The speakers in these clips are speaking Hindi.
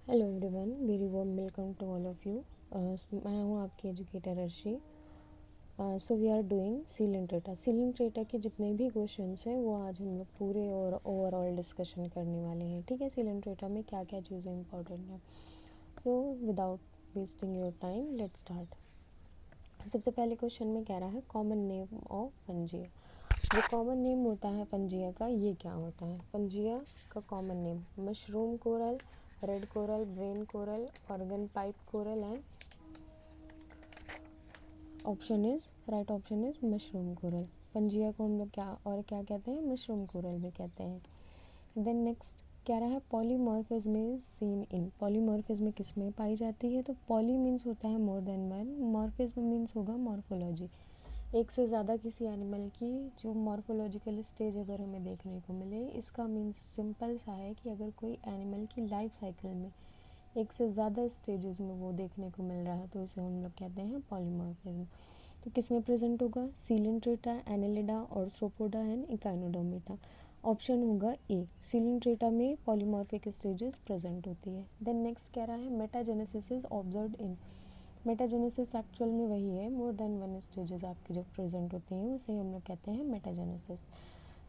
Hello everyone, very warm welcome to all of you. मैं हूँ आपकी educator Arshi. So we are doing coelenterata. Coelenterata के जितने भी क्वेश्चंस हैं वो आज हम लोग पूरे और ओवरऑल डिस्कशन करने वाले हैं। ठीक है, सीलेंट डेटा में क्या क्या चीज़ें इंपॉर्टेंट हैं। So without wasting your time let's start. सबसे पहले क्वेश्चन में कह रहा है कॉमन नेम ऑफ पंजिया। जो कॉमन नेम होता है पंजिया का, ये क्या होता है? पंजिया का common name mushroom coral, red coral, brain coral, organ pipe coral and option is right option is mushroom coral. पंजिया को हम लोग क्या और क्या कहते हैं? मशरूम कोरल भी कहते हैं। देन नेक्स्ट कह रहा है polymorphism is seen in. Polymorphism किस में पाई जाती है? तो पॉली मीन्स होता है more than one, morphism means होगा मॉर्फोलॉजी, एक से ज़्यादा किसी एनिमल की जो मॉर्फोलॉजिकल स्टेज अगर हमें देखने को मिले। इसका मीन्स सिंपल सा है कि अगर कोई एनिमल की लाइफ साइकिल में एक से ज़्यादा स्टेजेस में वो देखने को मिल रहा है तो इसे हम लोग कहते हैं पॉलीमॉर्फिज्म। तो किस में प्रेजेंट होगा? Coelenterata, Annelida, Arthropoda and Echinodermata. Option होगा ए, सीलेंट्रेटा में पॉलीमॉर्फिक स्टेजेस प्रेजेंट होती है। देन नेक्स्ट कह रहा है metagenesis is observed in. Metagenesis actual में वही है, मोर देन वन स्टेजेस आपकी जब प्रेजेंट होती हैं उसे हम लोग कहते हैं मेटाजेनेसिस।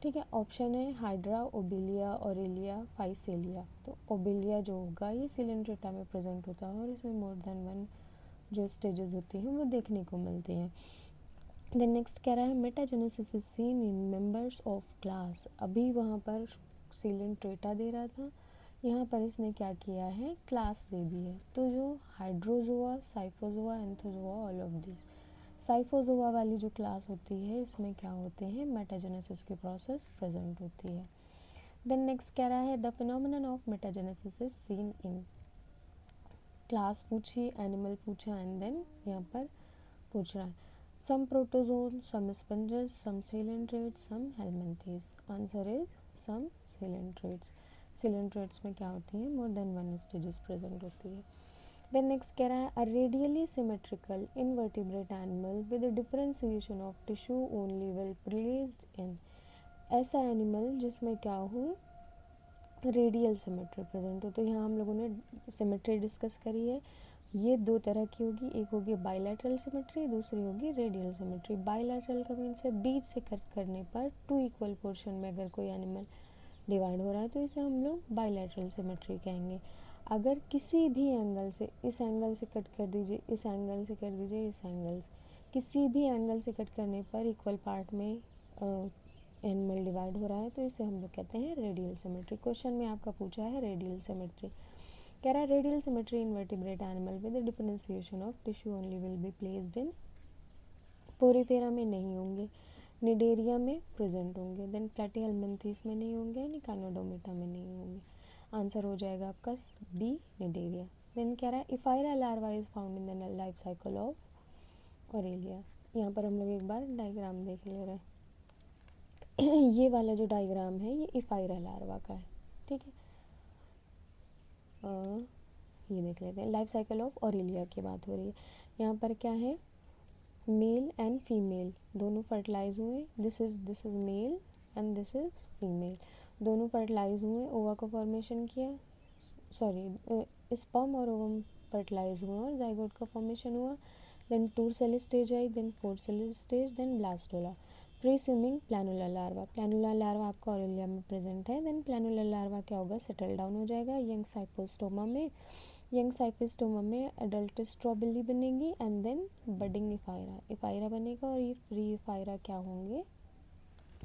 ठीक है, ऑप्शन है हाइड्रा, ओबिलिया, ऑरेलिया, फाइसेलिया। तो ओबिलिया जो होगा ये सिलेंड्रेटा में प्रेजेंट होता है और इसमें मोर देन वन जो स्टेजेस होती हैं वो देखने को मिलती हैं। देन नेक्स्ट कह रहा है metagenesis is seen in members of class. अभी वहाँ पर सिलेंट्रेटा दे रहा था, यहाँ पर इसने क्या किया है? क्लास दे दी है। तो जो Hydrozoa, Scyphozoa, Anthozoa, all of this. Scyphozoa वाली जो क्लास होती है इसमें क्या होते हैं? मेटाजेनेसिस की प्रोसेस प्रेजेंट होती है। देन नेक्स्ट कह रहा है the phenomenon of metagenesis is seen in. Class पूछी, एनिमल पूछा एंड देन यहाँ पर पूछ रहा है some protozoan, some sponges, some coelenterates, some helminthes. Answer is some coelenterates. Coelenterates में क्या होती है? More than one stages present होती है। देन नेक्स्ट कह रहा है a radially symmetrical invertebrate animal with differentiation of tissue only will placed in. ऐसा एनिमल जिसमें क्या हो? रेडियल सिमेट्री प्रेजेंट हो। तो यहाँ हम लोगों ने सिमेट्री डिस्कस करी है। ये दो तरह की होगी, एक होगी बाइलैटरल सिमेट्री, दूसरी होगी रेडियल सिमेट्री। बाइलैटरल का मीन्स है बीच से कट करने पर टू इक्वल पोर्शन में अगर कोई एनिमल डिवाइड हो रहा है तो इसे हम लोग बाइलैटरल सिमेट्री कहेंगे। अगर किसी भी एंगल से, इस एंगल से कट कर दीजिए, इस एंगल से कर दीजिए, इस एंगल से, किसी भी एंगल से कट करने पर इक्वल पार्ट में एनिमल डिवाइड हो रहा है तो इसे हम लोग कहते हैं रेडियल सिमेट्री। क्वेश्चन में आपका पूछा है रेडियल सिमेट्री। कह रहा है radial symmetry in vertebrate animal with differentiation of tissue only will be placed in. Porifera में नहीं होंगे, निडेरिया में प्रेजेंट होंगे, देन प्लेटीहेल्मिन्थेस में नहीं होंगे, इकाइनोडर्मेटा में नहीं होंगे। आंसर हो जाएगा आपका बी, निडेरिया। देन कह रहा है ephyra larva is found in the life cycle of Aurelia. यहाँ पर हम लोग एक बार डायग्राम देख ले रहे हैं। ये वाला जो डायग्राम है ये इफाइरा लार्वा का है। ठीक है, ये देख लेते हैं। लाइफ साइकिल ऑफ ऑरेलिया की बात हो रही है। यहाँ पर क्या है? मेल एंड फीमेल दोनों फर्टिलाइज हुए। This is male and this is female. दोनों फर्टिलाइज हुए, ओवा का फॉर्मेशन किया, सॉरी स्पर्म और ओवम फर्टिलाइज हुआ और जाइगोट का फॉर्मेशन हुआ। देन 2 सेल स्टेज आई, then 4 cell stage, then blastula. Free swimming planula larva. Planula larva आपका ऑरेलिया में प्रेजेंट है। देन प्लानुला लार्वा क्या होगा? सेटल डाउन हो जाएगा यंग साइफोस्टोमा में। यंग साइफोस्टोमा में एडल्ट स्ट्रॉबेली बनेगी and then budding ephyra, ephyra बनेगा और ये फ्री इफायरा क्या होंगे?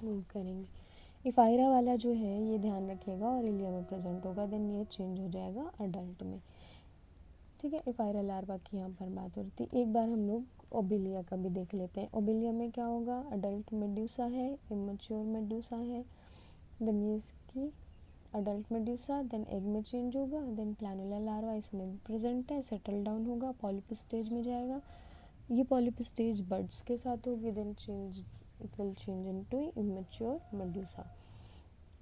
मूव करेंगे। इफायरा वाला जो है ये ध्यान रखिएगा ऑरेलिया में प्रेजेंट होगा, देन ये चेंज हो जाएगा अडल्ट में। ठीक है, इफायरा लार्वा की यहाँ पर बात हो रही थी। एक बार हम लोग ओबिलिया का भी देख लेते हैं। ओबिलिया में क्या होगा? अडल्ट मेड्यूसा है, इमेच्योर मेड्यूसा है, देन ये इसकी अडल्ट मेड्यूसा, देन एग में चेंज होगा, देन प्लानुला लार्वा इसमें भी प्रेजेंट है, सेटल डाउन होगा, पॉलिप स्टेज में जाएगा। ये पॉलिप स्टेज बर्ड्स के साथ होगी, then change it will change into immature medusa.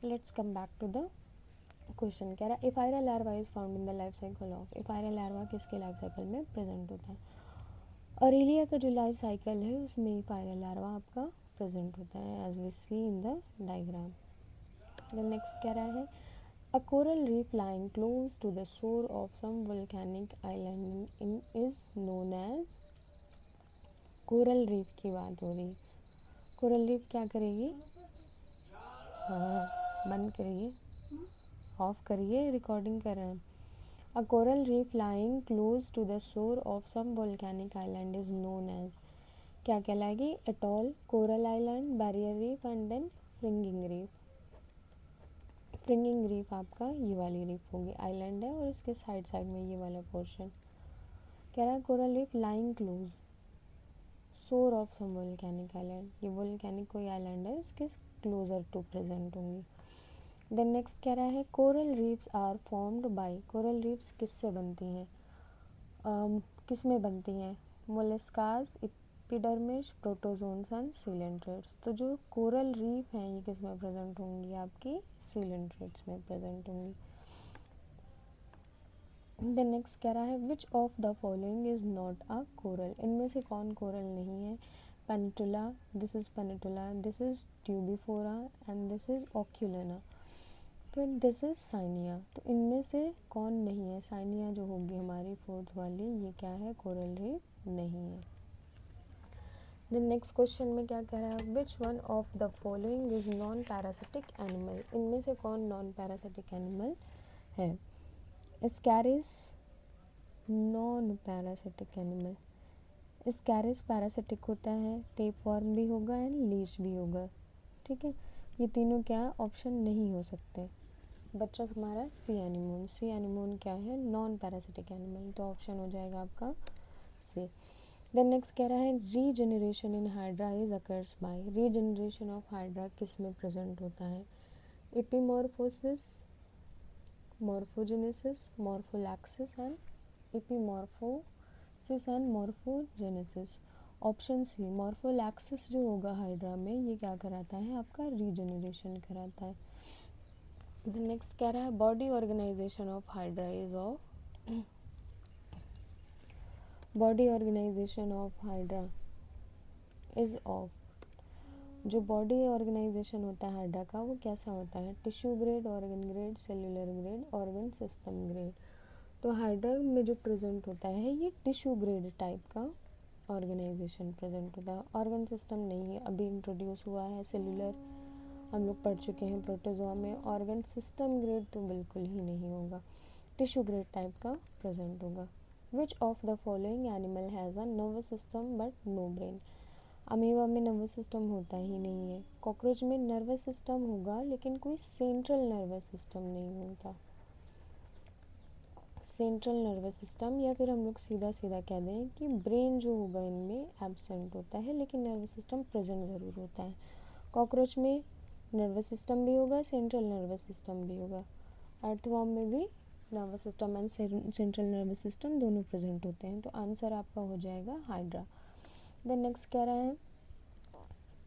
Let's come back to the question. कह रहा है ephyra larva is found in the life cycle of. Ephyra larva किसके लाइफ साइकिल में प्रेजेंट होता है? ऑरेलिया का जो लाइफ साइकिल है उसमें इफायरा लार्वा आपका प्रेजेंट होता है as we see in the diagram. Then next कह रहा है A coral reef lying close to the shore of some volcanic island is known as. Coral reef की बात हो रही। कोरल रीफ क्या करेगी? हाँ, बंद करिए, ऑफ करिए, रिकॉर्डिंग कर रहे हैं। A coral reef lying close to the shore of some volcanic island is known as, क्या कहलाएगी? Atoll, coral island, barrier reef and then fringing reef. Fringing reef आपका ये वाली रीफ होगी, आइलैंड है और इसके साइड साइड में ये वाला पोर्शन। कह रहा है coral reef lying close shore of some volcanic island, ये वोल्केनिक कोई आइलैंड है उसके क्लोजर टू प्रेजेंट होंगी। देन नेक्स्ट कह रहा है coral reefs are formed by, coral reefs किससे बनती हैं? किस में बनती हैं? मोलस्कास, एपिडर्मिस, प्रोटोजोन्स एंड सीलेंट्रेट्स। तो जो कोरल रीफ हैं ये किस में प्रेजेंट होंगी? आपकी सीलेंट्रेट्स में प्रेजेंट होंगी। देन नेक्स्ट कह रहा है which of the following is not a coral, इनमें से कौन कोरल नहीं है? Pennatula, this is pennatula, this is tubipora and this is oculina, फिर दिस इज साइनिया। तो इनमें से कौन नहीं है? साइनिया जो होगी हमारी फोर्थ वाली, ये क्या है? कोरल रीफ नहीं है। देन नेक्स्ट क्वेश्चन में क्या कह रहा है? विच one of the following is non parasitic animal, इनमें से कौन नॉन पैरासिटिक एनिमल है? स्कैरिस नॉन पैरासिटिक एनिमल, स्कैरिस पैरासिटिक होता है, टेप वर्म भी होगा एंड लीच भी होगा, ठीक है। ये तीनों क्या ऑप्शन नहीं हो सकते। बच्चा हमारा सी एनिमोन, सी एनिमोन क्या है? नॉन पैरासिटिक एनिमल, तो ऑप्शन हो जाएगा आपका सी। देन नेक्स्ट कह रहा है regeneration in hydra is occurs by, regeneration of hydra किस में प्रेजेंट होता है? Epimorphosis, morphogenesis, morphallaxis and epimorphosis and morphogenesis. Option C morphallaxis जो होगा हाइड्रा में ये क्या कराता है? आपका रीजनरेशन कराता है। नेक्स्ट कह रहा है body organization of hydra is of, body organization of hydra is of, जो बॉडी ऑर्गेनाइजेशन होता है हाइड्रा का वो कैसा होता है? Tissue grade, organ grade, cellular grade, organ system grade. तो हाइड्रा में जो प्रेजेंट होता है ये टिश्यू ग्रेड टाइप का ऑर्गेनाइजेशन प्रेजेंट होता है, ऑर्गन सिस्टम नहीं है, अभी इंट्रोड्यूस हुआ है। सेल्यूलर हम लोग पढ़ चुके हैं प्रोटोजोआ में, ऑर्गन सिस्टम ग्रेड तो बिल्कुल ही नहीं होगा, टिश्यू ग्रेड टाइप का प्रेजेंट होगा। Which of the following animal has a nervous system but no brain, amoeba में नर्वस सिस्टम होता ही नहीं है, कॉकरोच में नर्वस सिस्टम होगा लेकिन कोई सेंट्रल नर्वस सिस्टम नहीं होता, सेंट्रल नर्वस सिस्टम, या फिर हम लोग सीधा सीधा कह दें कि ब्रेन जो होगा इनमें एब्सेंट होता है लेकिन नर्वस सिस्टम प्रेजेंट ज़रूर होता है। कॉकरोच में नर्वस सिस्टम भी होगा, सेंट्रल नर्वस सिस्टम भी होगा, अर्थवॉर्म में भी nervous system and central nervous system दोनों प्रेजेंट होते हैं। तो आंसर आपका हो जाएगा हाइड्रा। देन नेक्स्ट कह रहा है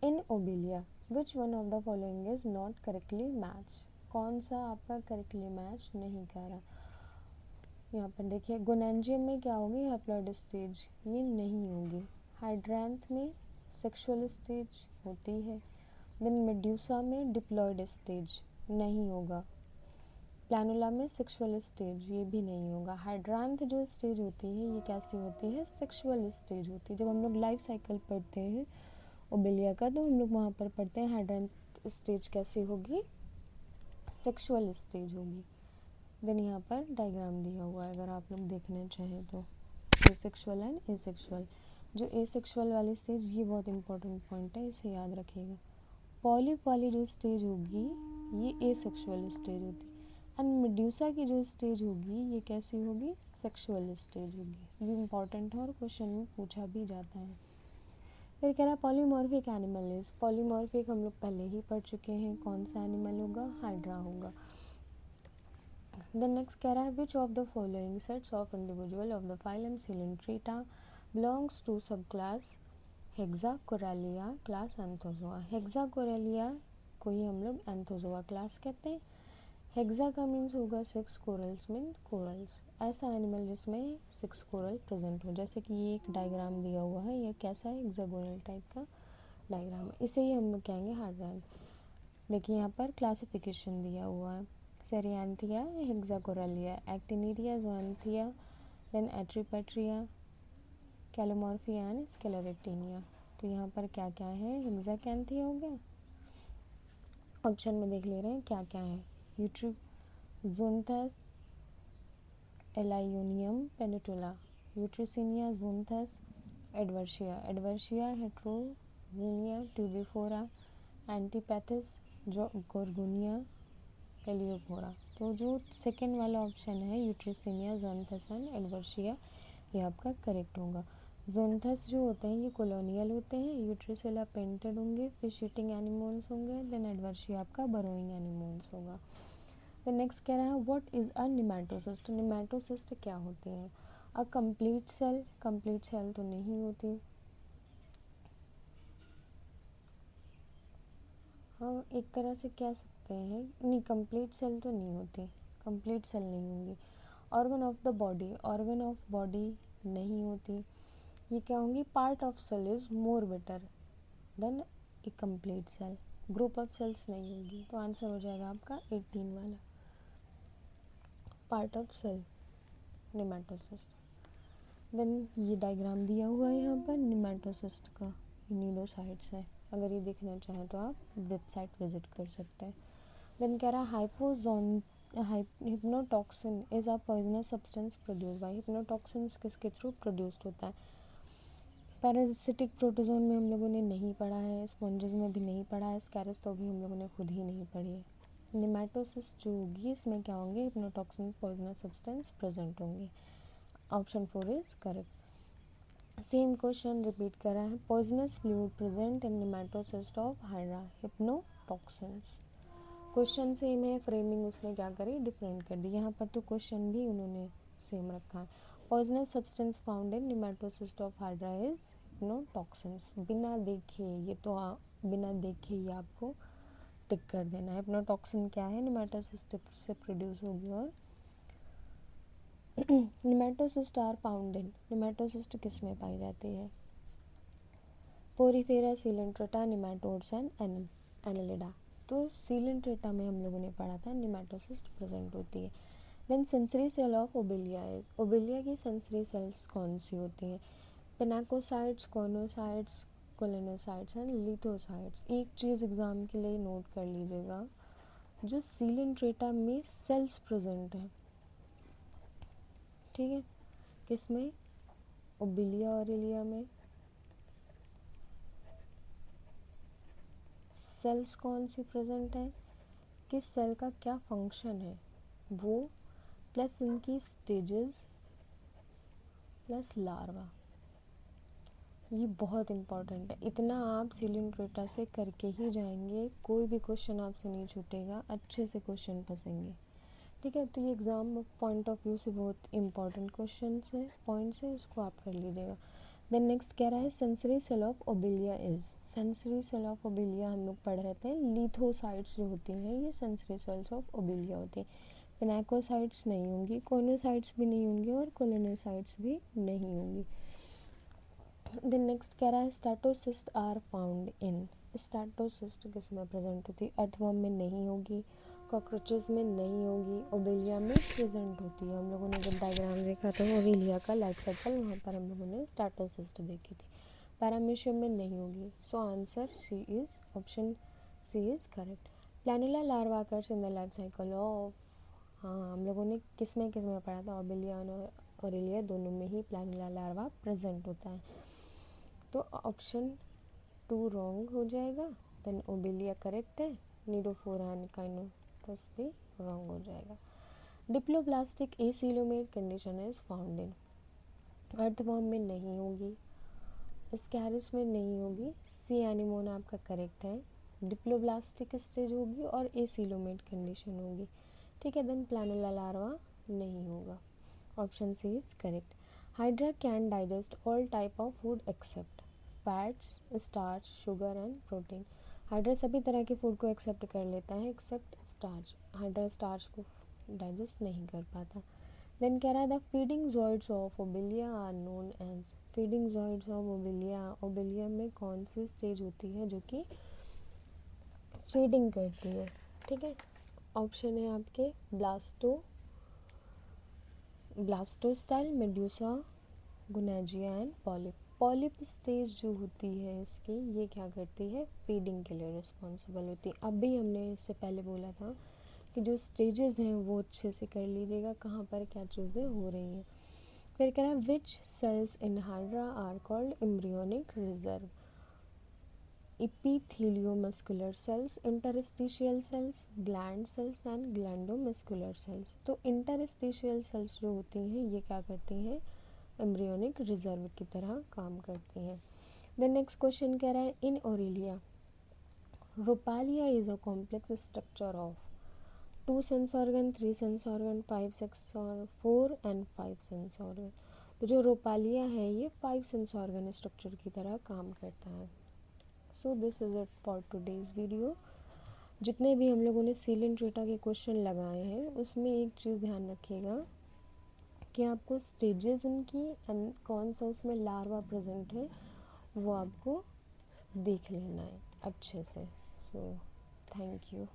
in obelia which one of the following is not correctly match, कौन सा आपका करेक्टली मैच नहीं कह रहा? यहाँ पर देखिए गोनेंजियम में क्या होगी? हैप्लॉइड स्टेज, ये नहीं होगी। हाइड्रैंथ में सेक्सुअल स्टेज होती है। देन मेड्यूसा में डिप्लॉइड स्टेज नहीं होगा। प्लानुला में सेक्सुअल स्टेज ये भी नहीं होगा। हाइड्रांथ जो स्टेज होती है ये कैसी होती है? सेक्सुअल स्टेज होती है। जब हम लोग लाइफ साइकिल पढ़ते हैं ओबिलिया का तो हम लोग वहाँ पर पढ़ते हैं हाइड्रांथ स्टेज कैसी होगी? सेक्सुअल स्टेज होगी। देन यहाँ पर डायग्राम दिया हुआ है अगर आप लोग देखना चाहें तो, एसेक्सुअल एंड एसेक्सुअल। जो एसेक्सुअल वाली स्टेज ये बहुत इंपॉर्टेंट पॉइंट है, इसे याद रखिएगा। पॉलिप वाली जो स्टेज होगी ये एसेक्सुअल स्टेज होती है एंड मेड्यूसा की जो स्टेज होगी ये कैसी होगी? सेक्सुअल स्टेज होगी। ये इंपॉर्टेंट है और क्वेश्चन में पूछा भी जाता है। फिर कह रहा है पॉलीमॉर्फिक एनिमल इज, पॉलीमॉर्फिक हम लोग पहले ही पढ़ चुके हैं, कौन सा एनिमल होगा? हाइड्रा होगा। देन नेक्स्ट कह रहा है which of the following sets of individual of the phylum Coelenterata belongs to subclass Hexacorallia class Anthozoa. Hexacorallia को ही हम लोग एंथोजोआ क्लास कहते हैं। हेक्सा का मीन्स होगा 6, कोरल्स मीन कोरल्स, ऐसा एनिमल जिसमें 6 कोरल प्रेजेंट हो। जैसे कि ये एक डायग्राम दिया हुआ है, ये कैसा है? हेक्सागोनल टाइप का डायग्राम है, इसे ही हम लोग कहेंगे हाइड्रैंथ। देखिए यहाँ पर क्लासिफिकेशन दिया हुआ है, सेरियांथिया, हेक्साकोरलिया, एक्टिनेरिया, जोएंथिया, देन एट्रीपेट्रिया, कैलोमॉर्फिया एंड स्केलेरेटिनिया। तो यहाँ पर क्या क्या है, हेक्साकैंथिया हो गया। ऑप्शन में देख ले रहे हैं क्या क्या है, यूट्रीजोंथस, एलाइयोनियम पेनिटुला, यूट्रिसिनिया जोंथस, एडवर्शिया हेट्रोजीनिया ट्यूबिफोरा, एंटीपैथिस जो गोर्गोनिया, एलियोफोरा। तो जो सेकेंड वाला ऑप्शन है यूट्रिसिनिया जोंथस एंड एडवर्शिया, ये आपका करेक्ट होगा। जोंथस जो होते हैं ये कॉलोनियल होते हैं, यूट्रिसेला पेंटेड होंगे, फिश ईटिंग एनिमल्स होंगे, देन एडवर्शिया आपका बरोइंग एनिमल्स होगा। देन नेक्स्ट कह रहा है व्हाट इज़ अ निमैटोसिस्ट। निमैटोसिस्ट क्या होती हैं, अ कंप्लीट सेल तो नहीं होती, हाँ एक तरह से कह सकते हैं, नहीं कंप्लीट सेल तो नहीं होती, कंप्लीट सेल नहीं होंगी। ऑर्गन ऑफ बॉडी नहीं होती। ये क्या होंगी, part of cell is more better than a complete cell. Group of cells नहीं होगी, तो आंसर हो जाएगा आपका 18 वाला, part of cell nematocyst. Then ये डायग्राम दिया हुआ है यहाँ पर निमैटोसिस्ट का, नीडोसाइट्स है, अगर ये देखना चाहें तो आप वेबसाइट विजिट कर सकते हैं। देन कह रहा है hypnotoxin is a poisonous substance produce by, hypnotoxin किसके थ्रू प्रोड्यूस्ड होता है। पैरासिटिक प्रोटोजोन में हम लोगों ने नहीं पढ़ा है, स्पॉन्जेस में भी नहीं पढ़ा है, स्कैरस तो भी हम लोगों ने खुद ही नहीं पढ़ी है। निमैटोसिस जो होगी इसमें क्या होंगे, हिप्नोटॉक्सिन पॉइजनस सब्सटेंस प्रेजेंट होंगे। Option 4 is correct. Same question repeat करा है, poisonous fluid present in nematocyst of hydra, hypnotoxins. Question same है, फ्रेमिंग उसने क्या करी, डिफरेंट कर दी। यहाँ पर तो क्वेश्चन भी उन्होंने सेम रखा है। Poisonous substance found in nematocyst of hydra is hypnotoxins. बिना देखे ये तो बिना देखे ही आपको टिक कर देना है। हिप्नोटॉक्सिन क्या है, निमैटोसिस्ट से प्रोड्यूस होगी। और निमैटोसिस्ट आर फाउंड इन, निमैटोसिस्ट किस में पाई जाती है, पोरीफेरा, सीलेंट्रेटा, निमैटोड्स एंड एनालिडा। तो सीलेंट्रेटा में हम लोगों ने पढ़ा था निमैटोसिस्ट प्रेजेंट होती है। Then sensory cell of Obelia is, Obelia की सेंसरी सेल्स कौन सी होती हैं, पिनाकोसाइट्स, कॉनोसाइट्स, कोलिनोसाइट्स एंड लिथोसाइट्स। एक चीज़ एग्जाम के लिए नोट कर लीजिएगा, जो सीलेंट्रेटा में सेल्स प्रेजेंट हैं, ठीक है, किसमें, ओबिलिया ऑरिलिया में सेल्स कौन सी प्रेजेंट है, किस सेल का क्या फंक्शन है वो, प्लस इनकी स्टेजेस प्लस लार्वा। ये बहुत इंपॉर्टेंट है, इतना आप सीलेंट्रेटा से करके ही जाएंगे, कोई भी क्वेश्चन आपसे नहीं छूटेगा, अच्छे से क्वेश्चन फंसेंगे, ठीक है। तो ये एग्ज़ाम पॉइंट ऑफ व्यू से बहुत इंपॉर्टेंट क्वेश्चन है, पॉइंट्स है, इसको आप कर लीजिएगा। देन नेक्स्ट कह रहा है sensory cell of Obelia is, sensory cell of Obelia हम लोग पढ़ रहे थे, लिथोसाइट्स जो होती हैं ये सेंसरी सेल्स ऑफ ओबिलिया होती हैं। पिनाकोसाइट्स नहीं होंगी, कोनोसाइट्स भी नहीं होंगी और कोलिनोसाइट्स भी नहीं होंगी। देन नेक्स्ट कह रहा है statocyst are found in, statocyst किस में प्रेजेंट होती है, अर्थवर्म में नहीं होगी, कॉकरोचेस में नहीं होगी, ओबिलिया में प्रेजेंट होती है। हम लोगों ने जब डायग्राम देखा था ओबिलिया का लाइफ साइकिल, वहाँ पर हम लोगों ने स्टैटोसिस्ट देखी थी। पैरामीशियम में नहीं होगी, so answer C is, option C is correct. Planula larva occurs in the life cycle of, हाँ हम लोगों ने किस में पढ़ा था, ओबिलिया और ओरिलिया दोनों में ही प्लैनुला लार्वा प्रेजेंट होता है। तो ऑप्शन 2 रॉन्ग हो जाएगा, देन ओबिलिया करेक्ट है, निडोफोरा एंड काइनोथस भी रॉन्ग हो जाएगा। Diploblastic acoelomate condition is found in, earthworm में नहीं होगी, स्कैरिस में नहीं होगी, सी एनिमोना आपका करेक्ट है, डिप्लोब्लास्टिक स्टेज होगी और एसीलोमेट कंडीशन होगी, ठीक है। देन प्लैनुला लार्वा नहीं होगा, option C is correct. Hydra can digest all type of food except fats, starch, sugar and protein. Hydra सभी तरह के फूड को एक्सेप्ट कर लेता है एक्सेप्ट स्टार्च, हाइड्रा स्टार्च को डाइजेस्ट नहीं कर पाता। देन कह रहा है the feeding zooids of obelia are known as, feeding zooids of obelia, obelia में कौन सी स्टेज होती है जो कि फीडिंग करती है, ठीक है। ऑप्शन है आपके blastostyle, medusa, gonangia and polyp. Polyp stage जो होती है इसकी, ये क्या करती है, फीडिंग के लिए रिस्पॉन्सिबल होती है। अभी हमने इससे पहले बोला था कि जो स्टेजेस हैं वो अच्छे से कर लीजिएगा, कहाँ पर क्या चीज़ें हो रही हैं। फिर कह रहा है which cells in hydra are called embryonic reserve. epitheliomuscular cells, interstitial cells, gland cells and glandomuscular cells। तो interstitial cells जो होती हैं ये क्या करती हैं, एम्ब्रियोनिक रिजर्व की तरह काम करती हैं। द नेक्स्ट क्वेश्चन कह रहा है in aurelia rhopalia is a complex structure of 2 sense organ, 3 sense organ, 5 sense organ, 4 and 5 sense organ. तो जो रोपालिया है ये 5 सेंस ऑर्गन स्ट्रक्चर की तरह काम करता है। So this is it for today's video. जितने भी हम लोगों ने सीलेंट्रेटा के क्वेश्चन लगाए हैं उसमें एक चीज़ ध्यान रखिएगा कि आपको स्टेजेस उनकी एंड कौन सा उसमें लार्वा प्रेजेंट है वो आपको देख लेना है अच्छे से। So thank you.